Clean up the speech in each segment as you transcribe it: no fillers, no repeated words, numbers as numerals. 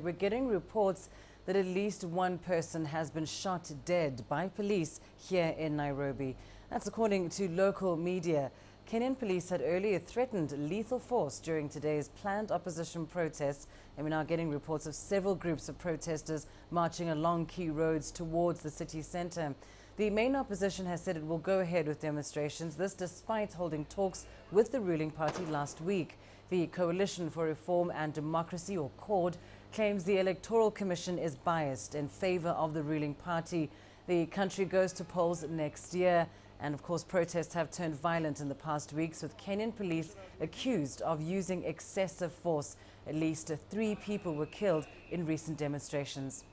we're getting reports that at least one person has been shot dead by police here in Nairobi. That's according to local media. Kenyan police had earlier threatened lethal force during today's planned opposition protests, and we're now getting reports of several groups of protesters marching along key roads towards the city centre. The main opposition has said it will go ahead with demonstrations, this despite holding talks with the ruling party last week. The Coalition for Reform and Democracy, or CORD, claims the Electoral Commission is biased in favour of the ruling party. The country goes to polls next year. And of course, protests have turned violent in the past weeks, with Kenyan police accused of using excessive force. At least 3 people were killed in recent demonstrations.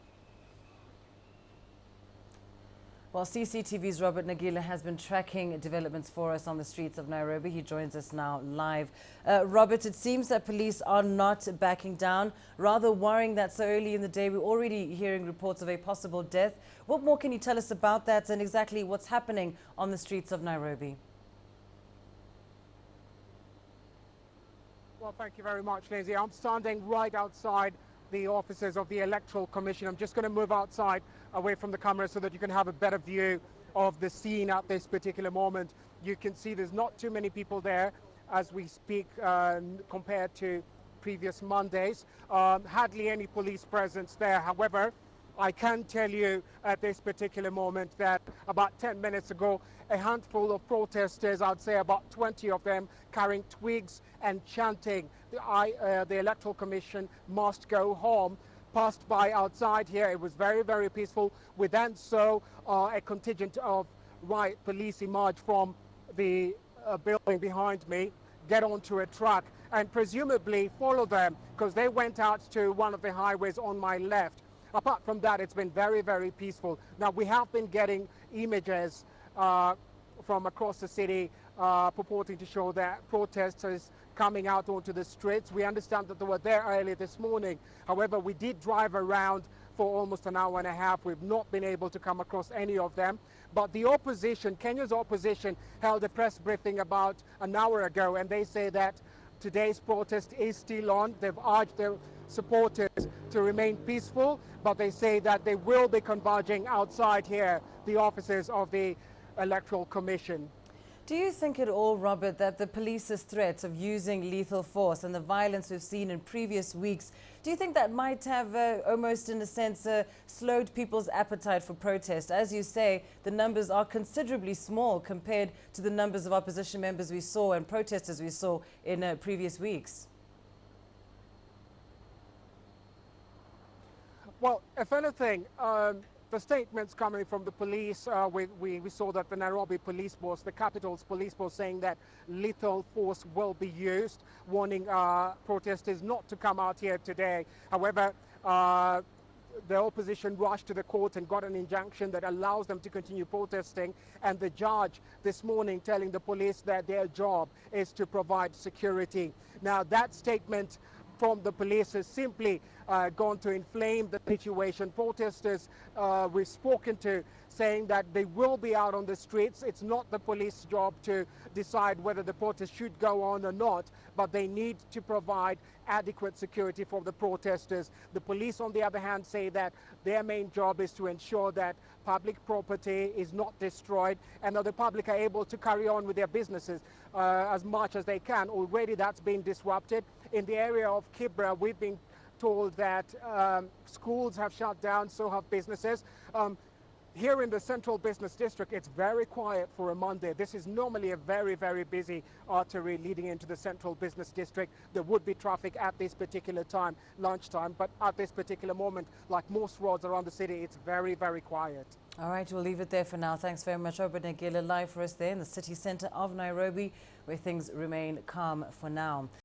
Well, CCTV's Robert Nagila has been tracking developments for us on the streets of Nairobi. He joins us now live. Robert, it seems that police are not backing down, rather worrying that so early in the day we're already hearing reports of a possible death. What more can you tell us about that and exactly what's happening on the streets of Nairobi? Well, thank you very much, Lizzie. I'm standing right outside the offices of the Electoral Commission. I'm just going to move outside away from the camera so that you can have a better view of the scene at this particular moment. You can see there's not too many people there as we speak compared to previous Mondays. Hardly any police presence there. However, I can tell you at this particular moment that about 10 minutes ago, a handful of protesters, I'd say about 20 of them, carrying twigs and chanting, the Electoral Commission must go home, passed by outside here. It was very, very peaceful. We then saw a contingent of riot police emerge from the building behind me, get onto a truck and presumably follow them because they went out to one of the highways on my left. Apart from that, it's been very, very peaceful. Now, we have been getting images from across the city purporting to show that protesters coming out onto the streets. We understand that they were there early this morning. However, we did drive around for almost an hour and a half. We've not been able to come across any of them. But the opposition, Kenya's opposition, held a press briefing about an hour ago, and they say that today's protest is still on. They've urged their supporters to remain peaceful, but they say that they will be converging outside here, the offices of the Electoral Commission. Do you think at all, Robert, that the police's threats of using lethal force and the violence we've seen in previous weeks, do you think that might have almost in a sense slowed people's appetite for protest? As you say, the numbers are considerably small compared to the numbers of opposition members we saw and protesters we saw in previous weeks. Well, if anything, the statements coming from the police, we saw that the Nairobi police force, the capital's police force, saying that lethal force will be used, warning protesters not to come out here today. However, the opposition rushed to the court and got an injunction that allows them to continue protesting, and the judge this morning telling the police that their job is to provide security. Now, that statement from the police is simply going to inflame the situation. Protesters we've spoken to saying that they will be out on the streets. It's not the police's job to decide whether the protest should go on or not, but they need to provide adequate security for the protesters. The police, on the other hand, say that their main job is to ensure that public property is not destroyed and that the public are able to carry on with their businesses as much as they can. Already that's been disrupted. In the area of Kibra, we've been told that schools have shut down, so have businesses. Here in the Central Business District, it's very quiet for a Monday. This is normally a very, very busy artery leading into the Central Business District. There would be traffic at this particular time, lunchtime, but at this particular moment, like most roads around the city, it's very, very quiet. All right, we'll leave it there for now. Thanks very much, Robert Nagila, live for us there in the city centre of Nairobi, where things remain calm for now.